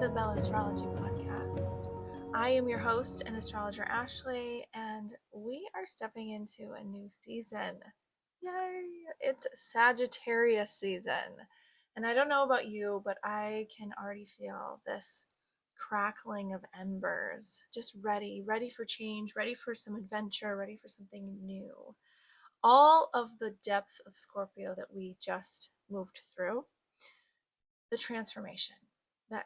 the Bell Astrology podcast. I am your host and astrologer Ashley, and we are stepping into a new season. Yay! It's Sagittarius season. And I don't know about you, but I can already feel this crackling of embers. Just ready for change, ready for some adventure, ready for something new. All of the depths of Scorpio that we just moved through, the transformation, that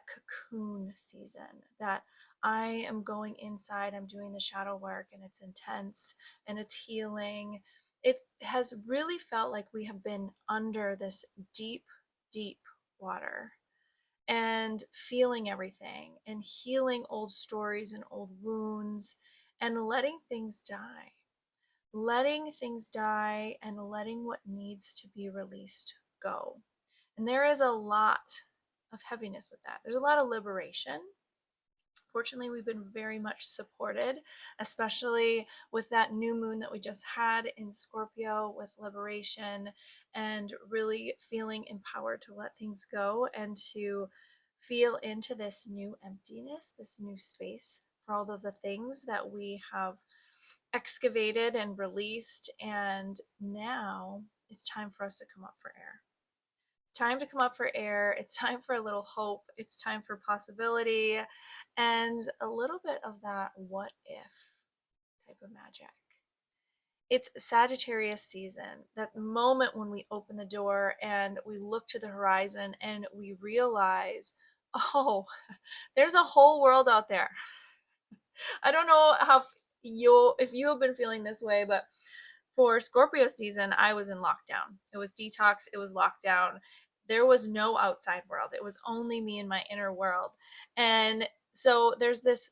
cocoon season, that I am going inside, I'm doing the shadow work, and it's intense and it's healing. It has really felt like we have been under this deep, deep water and feeling everything and healing old stories and old wounds and letting things die. Letting things die and letting what needs to be released go. And there is a lot of heaviness with that. There's a lot of liberation. Fortunately, we've been very much supported, especially with that new moon that we just had in Scorpio, with liberation and really feeling empowered to let things go and to feel into this new emptiness, this new space for all of the things that we have excavated and released. And now it's time for us to come up for air. It's time to come up for air. It's time for a little hope. It's time for possibility and a little bit of that what if type of magic. It's Sagittarius season, that moment when we open the door and we look to the horizon and we realize, oh, there's a whole world out there. I don't know if you have been feeling this way, but for Scorpio season, I was in lockdown. It was detox, it was lockdown. There was no outside world. It was only me and my inner world. And so there's this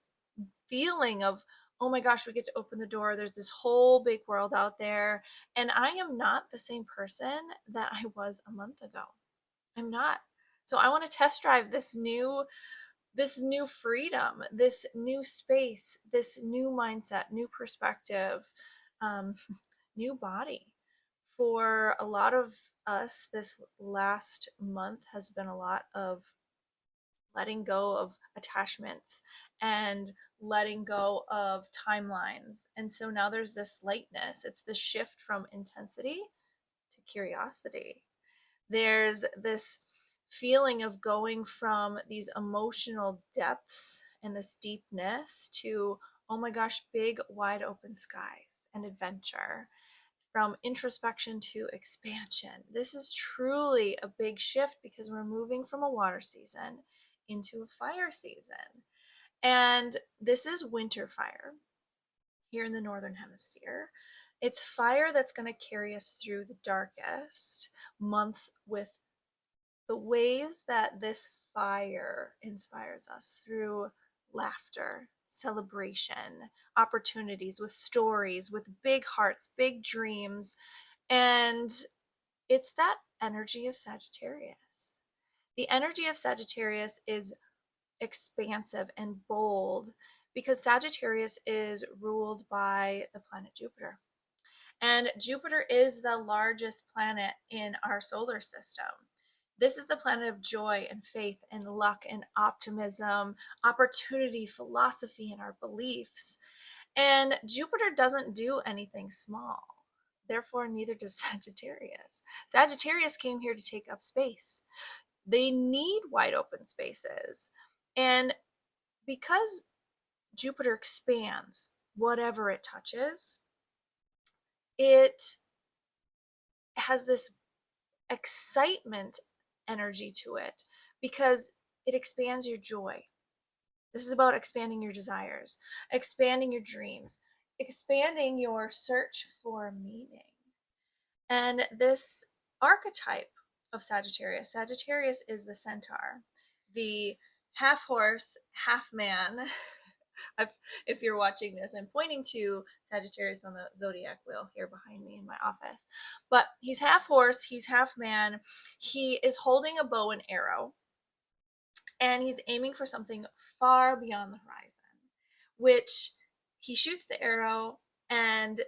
feeling of, oh my gosh, we get to open the door. There's this whole big world out there. And I am not the same person that I was a month ago. I'm not. So I want to test drive this new freedom, this new space, this new mindset, new perspective, um, new body. For a lot of us, this last month has been a lot of letting go of attachments and letting go of timelines. And so now there's this lightness. It's this shift from intensity to curiosity. There's this feeling of going from these emotional depths and this deepness to, oh my gosh, big, wide open skies and adventure. From introspection to expansion. This is truly a big shift because we're moving from a water season into a fire season. And this is winter fire here in the Northern Hemisphere. It's fire that's going to carry us through the darkest months with the ways that this fire inspires us through laughter, celebration, opportunities, with stories, with big hearts, big dreams. And it's that energy of Sagittarius. The energy of Sagittarius is expansive and bold because Sagittarius is ruled by the planet Jupiter. And Jupiter is the largest planet in our solar system. This is the planet of joy and faith and luck and optimism, opportunity, philosophy, and our beliefs. And Jupiter doesn't do anything small. Therefore, neither does Sagittarius. Sagittarius came here to take up space. They need wide open spaces. And because Jupiter expands whatever it touches, it has this excitement energy to it because it expands your joy. This is about expanding your desires, expanding your dreams, expanding your search for meaning. And this archetype of Sagittarius, Sagittarius is the centaur, the half horse, half man. If you're watching this, I'm pointing to Sagittarius on the zodiac wheel here behind me in my office. But he's half horse, he's half man. He is holding a bow and arrow, and he's aiming for something far beyond the horizon, which he shoots the arrow and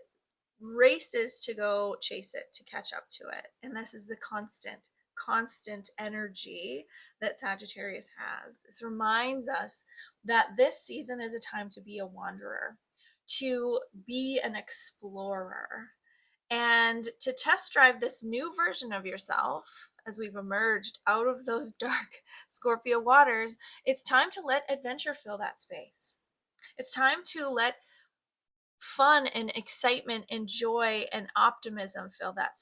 races to go chase it, to catch up to it. And this is the constant constant energy that Sagittarius has. This reminds us that this season is a time to be a wanderer, to be an explorer, and to test drive this new version of yourself as we've emerged out of those dark Scorpio waters. It's time to let adventure fill that space. It's time to let fun and excitement and joy and optimism fill that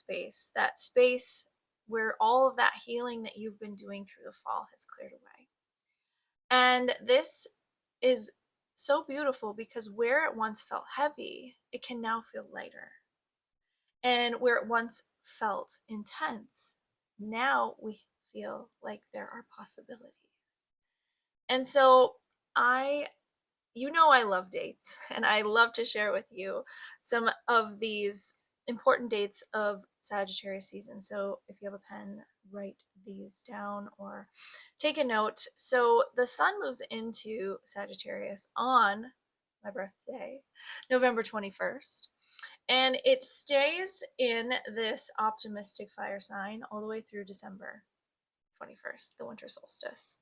space where all of that healing that you've been doing through the fall has cleared away. And this is so beautiful because where it once felt heavy, it can now feel lighter. And where it once felt intense, now we feel like there are possibilities. And so I I love dates, and I love to share with you some of these important dates of Sagittarius season. So if you have a pen, write these down or take a note. So the sun moves into Sagittarius on my birthday, November 21st. And it stays in this optimistic fire sign all the way through December 21st, the winter solstice.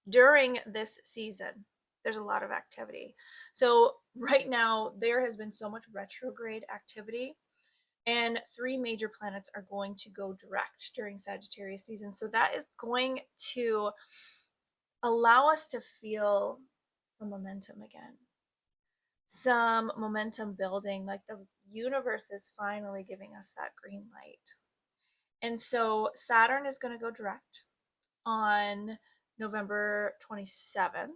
During this season, there's a lot of activity. So right now, there has been so much retrograde activity, and 3 major planets are going to go direct during Sagittarius season. So that is going to allow us to feel some momentum again, some momentum building, like the universe is finally giving us that green light. And so Saturn is going to go direct on November 27th.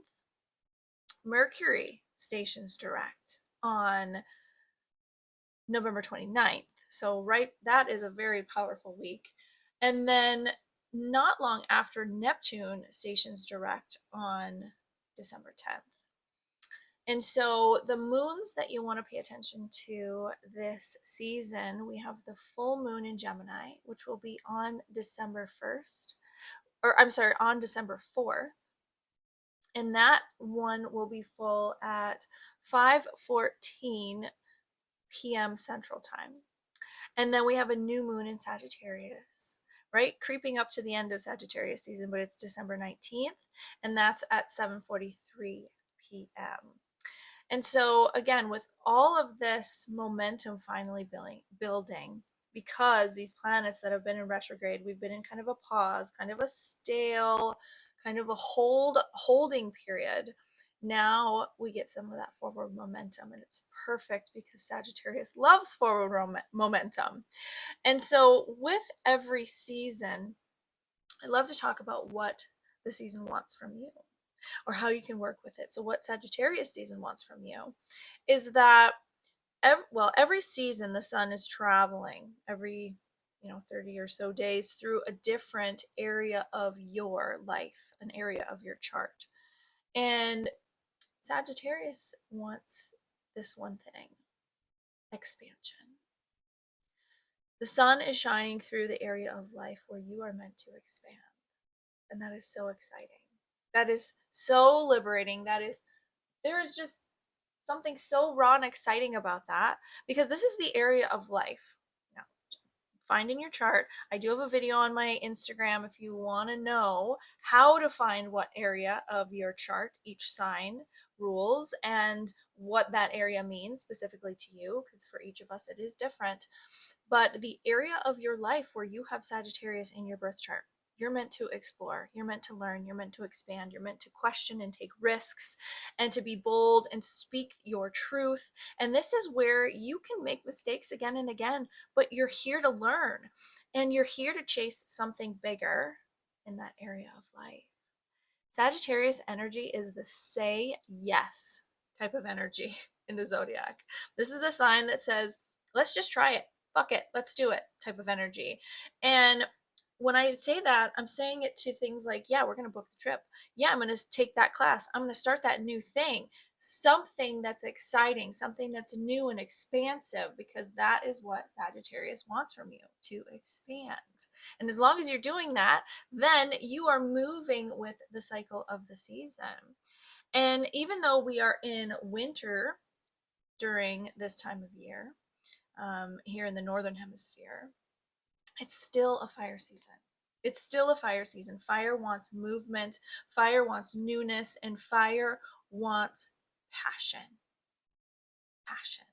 Mercury stations direct on November 29th. So that is a very powerful week. And then not long after, Neptune stations direct on December 10th. And so the moons that you want to pay attention to this season, we have the full moon in Gemini, which will be on December 1st, or I'm sorry, on December 4th. And that one will be full at 5:14 p.m. Central Time. And then we have a new moon in Sagittarius, right? Creeping up to the end of Sagittarius season, but it's December 19th, and that's at 7:43 p.m. And so, again, with all of this momentum finally building, because these planets that have been in retrograde, we've been in kind of a pause, kind of a stale, kind of a holding period. Now we get some of that forward momentum, and it's perfect because Sagittarius loves forward momentum. And so, with every season, I love to talk about what the season wants from you or how you can work with it. So what Sagittarius season wants from you is that every season the sun is traveling every 30 or so days through a different area of your life, an area of your chart. And Sagittarius wants this one thing: expansion. The sun is shining through the area of life where you are meant to expand. And that is so exciting. That is so liberating. There is just something so raw and exciting about that, because this is the area of life. Now, find in your chart. I do have a video on my Instagram if you want to know how to find what area of your chart each sign rules and what that area means specifically to you, because for each of us it is different. But the area of your life where you have Sagittarius in your birth chart, you're meant to explore, you're meant to learn, you're meant to expand, you're meant to question and take risks and to be bold and speak your truth. And this is where you can make mistakes again and again, but you're here to learn and you're here to chase something bigger in that area of life. Sagittarius energy is the say yes type of energy in the zodiac. This is the sign that says, let's just try it. Fuck it. Let's do it type of energy. And when I say that, I'm saying it to things like, yeah, we're going to book the trip. Yeah, I'm going to take that class. I'm going to start that new thing. Something that's exciting, something that's new and expansive, because that is what Sagittarius wants from you, to expand. And as long as you're doing that, then you are moving with the cycle of the season. And even though we are in winter during this time of year, here in the Northern Hemisphere, it's still a fire season. It's still a fire season. Fire wants movement, fire wants newness, and fire wants passion. Passion.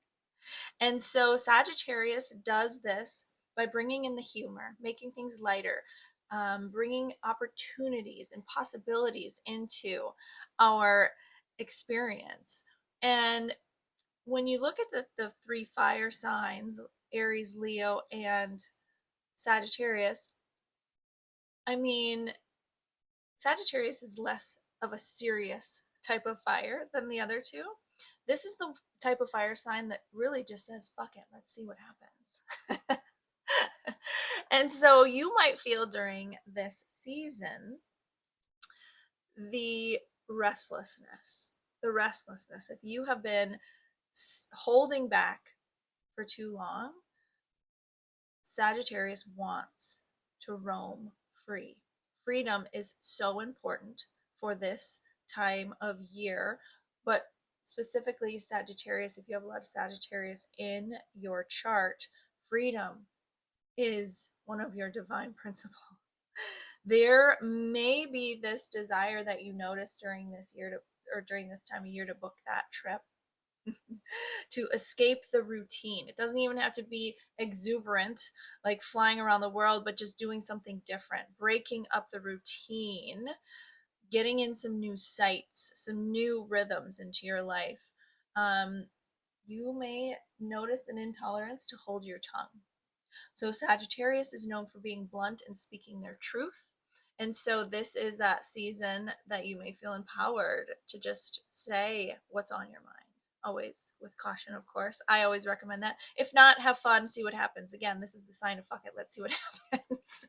And so Sagittarius does this by bringing in the humor, making things lighter, bringing opportunities and possibilities into our experience. And when you look at the three fire signs, Aries, Leo, and Sagittarius, I mean, Sagittarius is less of a serious type of fire than the other two. This is the type of fire sign that really just says, fuck it, let's see what happens. And so you might feel during this season the restlessness, the restlessness. If you have been holding back for too long, Sagittarius wants to roam free. Freedom is so important for this time of year, but specifically Sagittarius, if you have a lot of Sagittarius in your chart, freedom is one of your divine principles. There may be this desire that you notice during this year to, or during this time of year, to book that trip to escape the routine. It doesn't even have to be exuberant, like flying around the world, but just doing something different, breaking up the routine, getting in some new sights, some new rhythms into your life. You may notice an intolerance to hold your tongue. So Sagittarius is known for being blunt and speaking their truth. And so this is that season that you may feel empowered to just say what's on your mind. Always with caution, of course. I always recommend that. If not, have fun, see what happens. Again, this is the sign of fuck it, let's see what happens.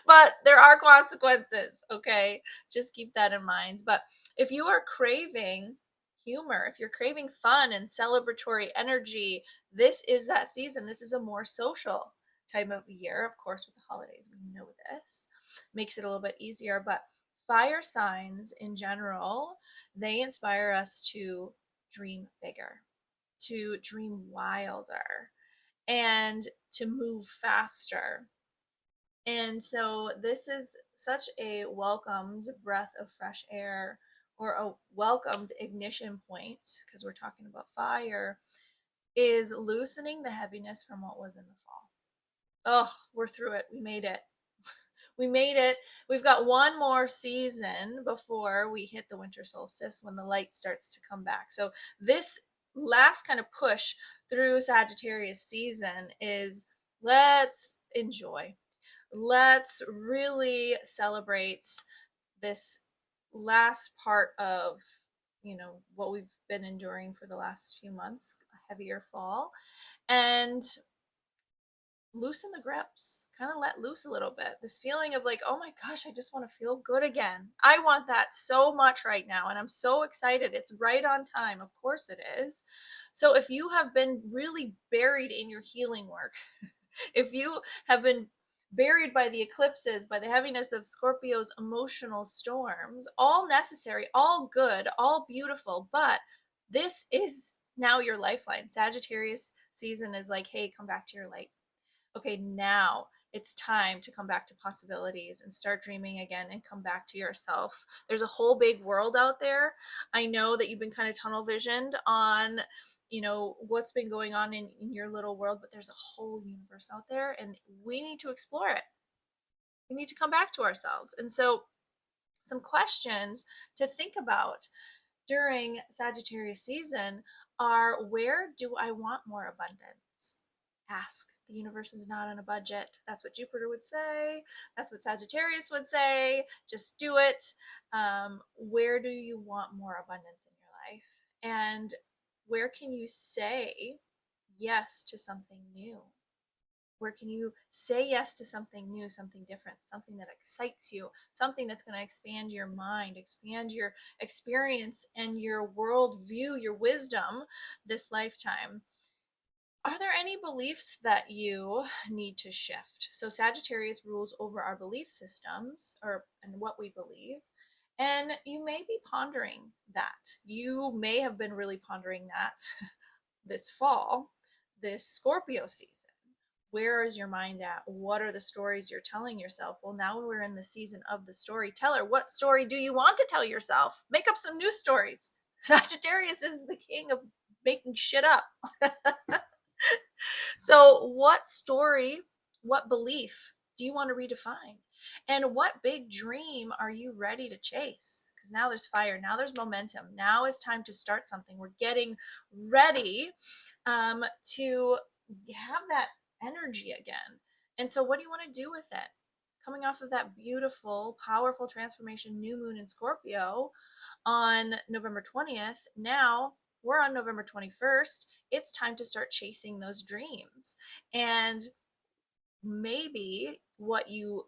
But there are consequences, okay? Just keep that in mind. But if you are craving humor, if you're craving fun and celebratory energy, this is that season. This is a more social time of year. Of course, with the holidays, we know this makes it a little bit easier. But fire signs in general, they inspire us to dream bigger, to dream wilder, and to move faster. And so this is such a welcomed breath of fresh air, or a welcomed ignition point, because we're talking about fire, is loosening the heaviness from what was in the fall. Oh, we're through it. We made it. We made it. We've got one more season before we hit the winter solstice, when the light starts to come back. So this last kind of push through Sagittarius season is, let's enjoy. Let's really celebrate this last part of, what we've been enduring for the last few months, a heavier fall, and loosen the grips, kind of let loose a little bit. This feeling of like, oh my gosh, I just want to feel good again. I want that so much right now, and I'm so excited. It's right on time. Of course it is. So if you have been really buried in your healing work, if you have been buried by the eclipses, by the heaviness of Scorpio's emotional storms, all necessary, all good, all beautiful, but this is now your lifeline. Sagittarius season is like, hey, come back to your light. Okay, now it's time to come back to possibilities and start dreaming again and come back to yourself. There's a whole big world out there. I know that you've been kind of tunnel visioned on, what's been going on in your little world, but there's a whole universe out there, and we need to explore it. We need to come back to ourselves. And so some questions to think about during Sagittarius season are, where do I want more abundance? Ask. The universe is not on a budget. That's what Jupiter would say. That's what Sagittarius would say. Just do it. Where do you want more abundance in your life? And where can you say yes to something new? Where can you say yes to something new, something different, something that excites you, something that's going to expand your mind, expand your experience and your world view, your wisdom this lifetime? Are there any beliefs that you need to shift? So Sagittarius rules over our belief systems, and what we believe. And you may be pondering that. You may have been really pondering that this fall, this Scorpio season. Where is your mind at? What are the stories you're telling yourself? Well, now we're in the season of the storyteller. What story do you want to tell yourself? Make up some new stories. Sagittarius is the king of making shit up. So, what story, what belief do you want to redefine? And what big dream are you ready to chase? Because now there's fire, now there's momentum, now is time to start something. We're getting ready to have that energy again. And so, what do you want to do with it? Coming off of that beautiful, powerful transformation, new moon in Scorpio on November 20th, now we're on November 21st. It's time to start chasing those dreams. And maybe what you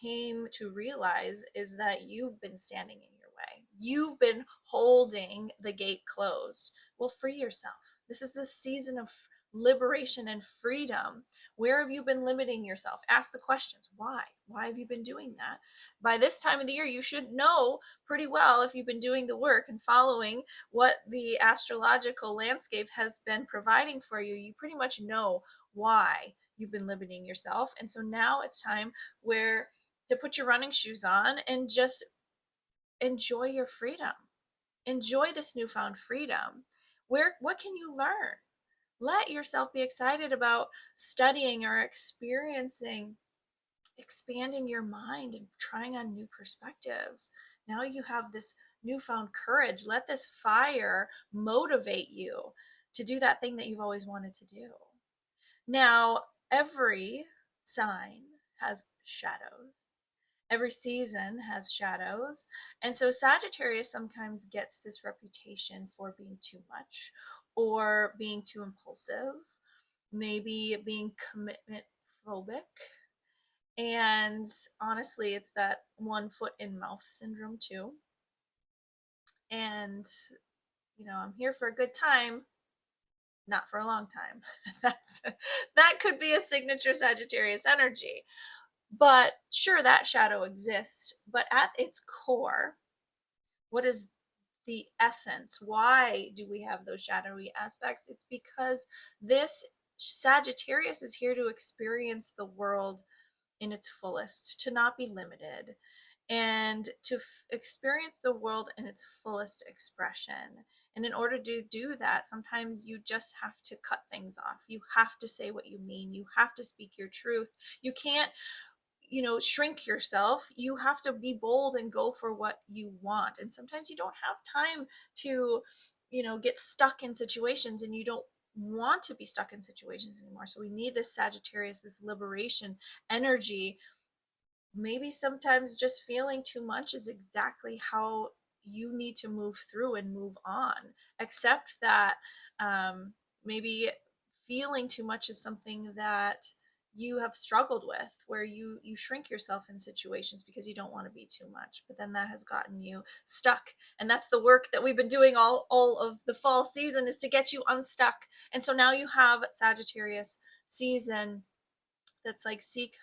came to realize is that you've been standing in your way. You've been holding the gate closed. Well, free yourself. This is the season of liberation and freedom. Where have you been limiting yourself? Ask the questions. Why? Why have you been doing that? By this time of the year, you should know pretty well if you've been doing the work and following what the astrological landscape has been providing for you. You pretty much know why you've been limiting yourself. And so now it's time where to put your running shoes on and just enjoy your freedom. Enjoy this newfound freedom. What can you learn? Let yourself be excited about studying or experiencing, expanding your mind and trying on new perspectives. Now you have this newfound courage. Let this fire motivate you to do that thing that you've always wanted to do. Now, every sign has shadows. Every season has shadows. And so Sagittarius sometimes gets this reputation for being too much or being too impulsive, maybe being commitment phobic. And honestly, it's that one foot in mouth syndrome too. And, I'm here for a good time, not for a long time. That could be a signature Sagittarius energy. But sure, that shadow exists, but at its core, what is the essence? Why do we have those shadowy aspects? It's because this Sagittarius is here to experience the world in its fullest, to not be limited, and to experience the world in its fullest expression. And in order to do that, sometimes you just have to cut things off. You have to say what you mean. You have to speak your truth. You can't, shrink yourself. You have to be bold and go for what you want. And sometimes you don't have time to, get stuck in situations, and you don't want to be stuck in situations anymore. So we need this Sagittarius, this liberation energy. Maybe sometimes just feeling too much is exactly how you need to move through and move on. Accept that maybe feeling too much is something that you have struggled with, where you shrink yourself in situations because you don't want to be too much, but then that has gotten you stuck. And that's the work that we've been doing all of the fall season, is to get you unstuck. And so now you have Sagittarius season that's like, seek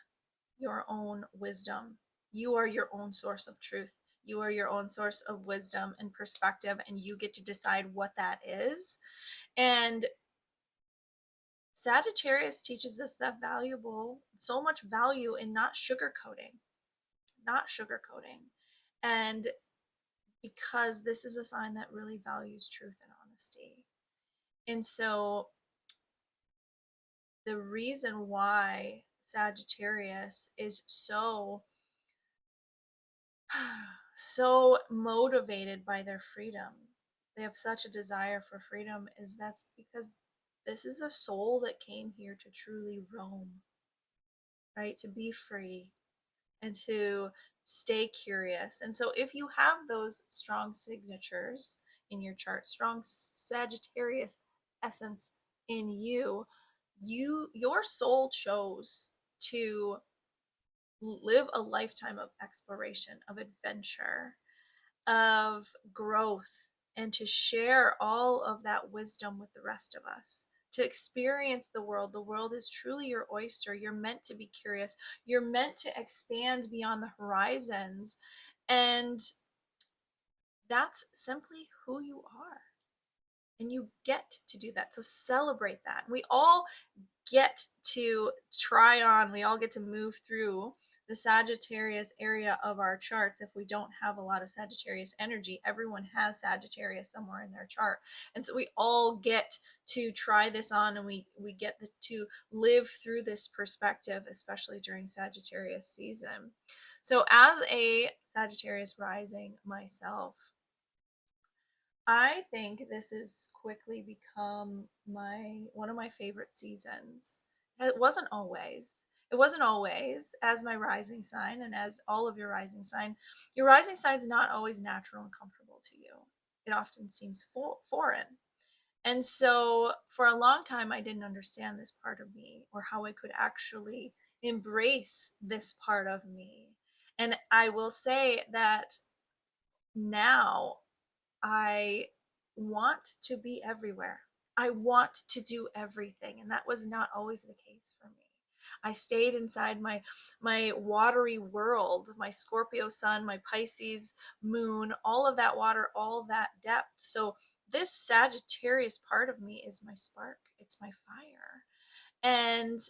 your own wisdom. You are your own source of truth. You are your own source of wisdom and perspective, and you get to decide what that is. And Sagittarius teaches us that so much value in not sugarcoating, not sugarcoating. And because this is a sign that really values truth and honesty. And so the reason why Sagittarius is so motivated by their freedom, they have such a desire for freedom, is that's because this is a soul that came here to truly roam, right? To be free and to stay curious. And so if you have those strong signatures in your chart, strong Sagittarius essence in your soul chose to live a lifetime of exploration, of adventure, of growth, and to share all of that wisdom with the rest of us. To experience the world. The world is truly your oyster. You're meant to be curious. You're meant to expand beyond the horizons. And that's simply who you are. And you get to do that. So celebrate that. We all get to try on, we all get to move through the Sagittarius area of our charts. If we don't have a lot of Sagittarius energy, everyone has Sagittarius somewhere in their chart. And so we all get to try this on, and we get to live through this perspective, especially during Sagittarius season. So as a Sagittarius rising myself, I think this has quickly become one of my favorite seasons. It wasn't always. It wasn't always as my rising sign, and as all of your rising sign. Your rising sign is not always natural and comfortable to you. It often seems foreign. And so for a long time, I didn't understand this part of me, or how I could actually embrace this part of me. And I will say that now I want to be everywhere. I want to do everything, and that was not always the case for me. I stayed inside my watery world, my Scorpio sun, my Pisces moon, all of that water, all that depth. So this Sagittarius part of me is my spark. It's my fire. And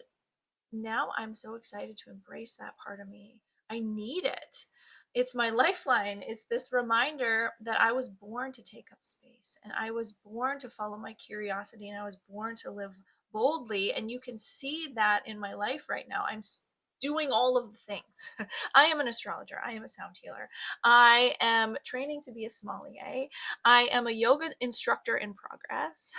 now I'm so excited to embrace that part of me. I need it. It's my lifeline. It's this reminder that I was born to take up space, and I was born to follow my curiosity, and I was born to live boldly. And you can see that in my life right now. I'm doing all of the things. I am an astrologer. I am a sound healer. I am training to be a sommelier. I am a yoga instructor in progress.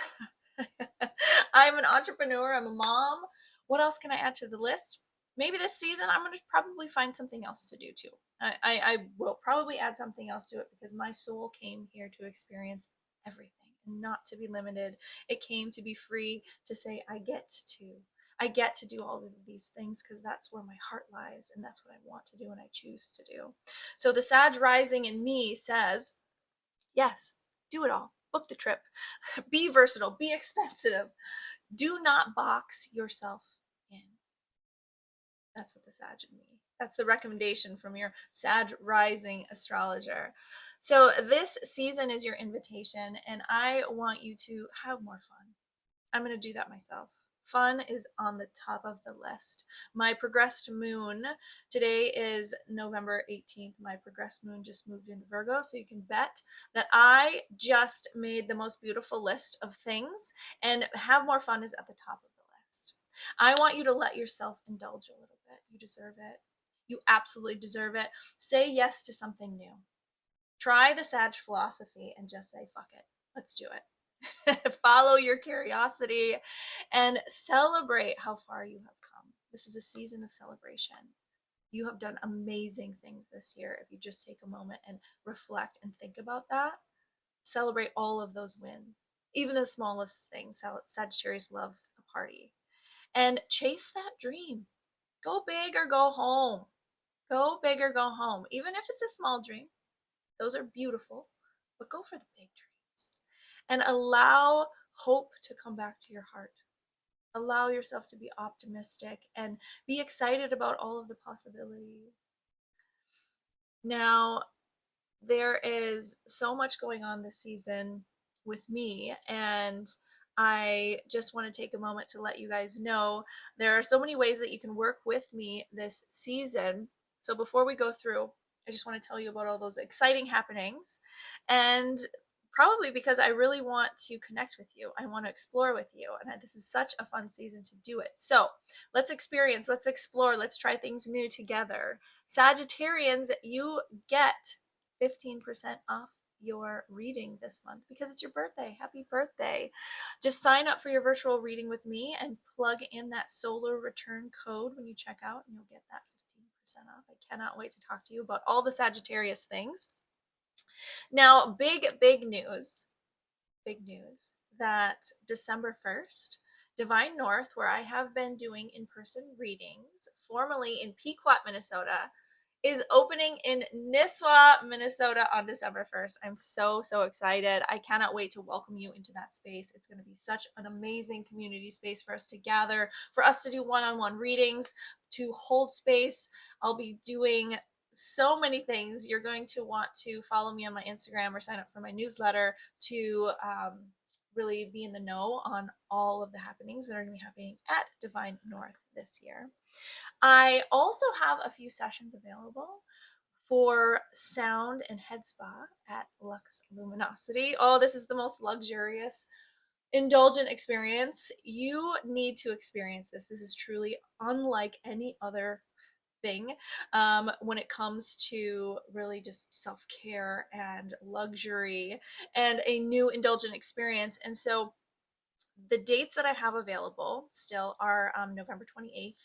I'm an entrepreneur. I'm a mom. What else can I add to the list? Maybe this season I'm going to probably find something else to do too. I will probably add something else to it, because my soul came here to experience everything and not to be limited. It came to be free, to say, I get to do all of these things because that's where my heart lies, and that's what I want to do and I choose to do. So the Sag rising in me says, yes, do it all. Book the trip. Be versatile. Be expensive. Do not box yourself in. That's what the Sag in me. That's the recommendation from your Sag rising astrologer. So this season is your invitation, and I want you to have more fun. I'm going to do that myself. Fun is on the top of the list. My progressed moon, today is November 18th. My progressed moon just moved into Virgo, so you can bet that I just made the most beautiful list of things, and have more fun is at the top of the list. I want you to let yourself indulge a little bit. You deserve it. You absolutely deserve it. Say yes to something new. Try the Sag philosophy and just say, fuck it. Let's do it. Follow your curiosity and celebrate how far you have come. This is a season of celebration. You have done amazing things this year. If you just take a moment and reflect and think about that, celebrate all of those wins, even the smallest things. Sagittarius loves a party. And chase that dream. Go big or go home. Go big or go home. Even if it's a small dream, those are beautiful, but go for the big dreams. And allow hope to come back to your heart. Allow yourself to be optimistic and be excited about all of the possibilities. Now, there is so much going on this season with me, and I just want to take a moment to let you guys know there are so many ways that you can work with me this season. So before we go through, I just want to tell you about all those exciting happenings, and probably because I really want to connect with you. I want to explore with you, and this is such a fun season to do it. So let's experience, let's explore, let's try things new together. Sagittarians, you get 15% off your reading this month because it's your birthday. Happy birthday. Just sign up for your virtual reading with me and plug in that solar return code when you check out, and you'll get that 15% off. I cannot wait to talk to you about all the Sagittarius things. Now, big news that December 1st, Divine North, where I have been doing in-person readings, formerly in Pequot, Minnesota, is opening in Nisswa, Minnesota on December 1st. I'm so excited. I cannot wait to welcome you into that space. It's going to be such an amazing community space for us to gather, for us to do one-on-one readings, to hold space. I'll be doing so many things. You're going to want to follow me on my Instagram or sign up for my newsletter to really be in the know on all of the happenings that are going to be happening at Divine North this year. I also have a few sessions available for sound and head spa at Lux Luminosity. Oh, this is the most luxurious, indulgent experience. You need to experience this. This is truly unlike any other thing when it comes to really just self-care and luxury and a new indulgent experience. And so the dates that I have available still are November 28th,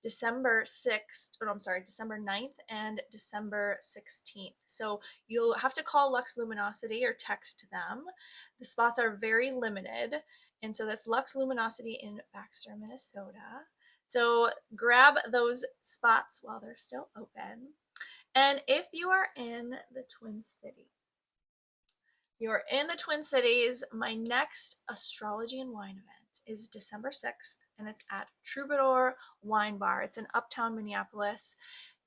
December 6th, or I'm sorry, December 9th and December 16th. So you'll have to call Lux Luminosity or text them. The spots are very limited. And so that's Lux Luminosity in Baxter, Minnesota. So grab those spots while they're still open. And if you are in the Twin Cities, my next astrology and wine event is December 6th, and it's at Troubadour Wine Bar. It's in Uptown Minneapolis.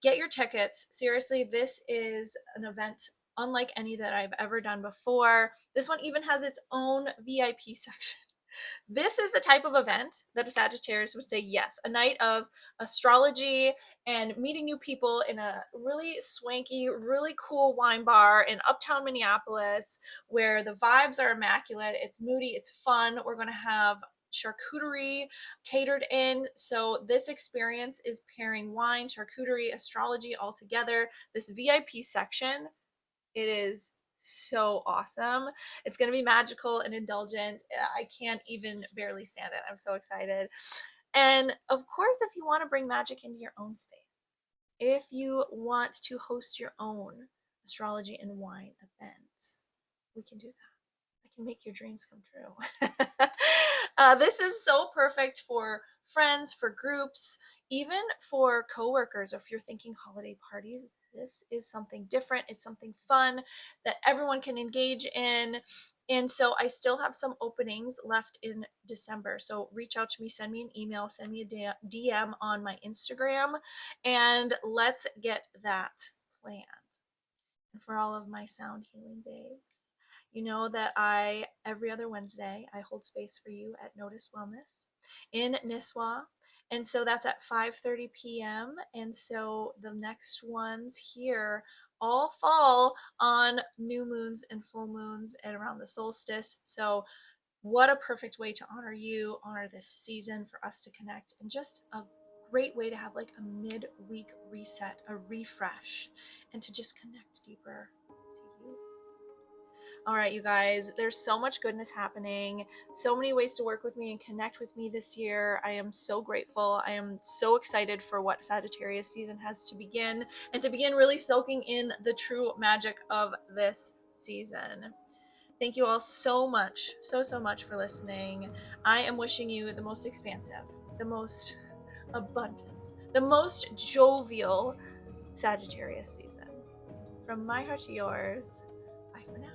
Get your tickets. Seriously, this is an event unlike any that I've ever done before. This one even has its own VIP section. This is the type of event that a Sagittarius would say yes, a night of astrology and meeting new people in a really swanky, really cool wine bar in Uptown Minneapolis where the vibes are immaculate. It's moody, it's fun. We're going to have charcuterie catered in. So this experience is pairing wine, charcuterie, astrology all together. This VIP section, it is so awesome. It's going to be magical and indulgent. I can't even barely stand it. I'm so excited. And of course, if you want to bring magic into your own space, if you want to host your own astrology and wine event, we can do that. I can make your dreams come true. This is so perfect for friends, for groups, even for coworkers. If you're thinking holiday parties, this is something different. It's something fun that everyone can engage in. And so I still have some openings left in December. So reach out to me, send me an email, send me a DM on my Instagram, and let's get that planned. And for all of my sound healing babes, you know that every other Wednesday, I hold space for you at Notice Wellness in Nisswa. And so that's at 5:30 p.m. And so the next ones here all fall on new moons and full moons and around the solstice. So what a perfect way to honor you, honor this season, for us to connect, and just a great way to have like a mid-week reset, a refresh, and to just connect deeper to you. All right, you guys, there's so much goodness happening, so many ways to work with me and connect with me this year. I am so grateful. I am so excited for what Sagittarius season has to begin, and to begin really soaking in the true magic of this season. Thank you all so much, so much for listening. I am wishing you the most expansive, the most abundant, the most jovial Sagittarius season. From my heart to yours, bye for now.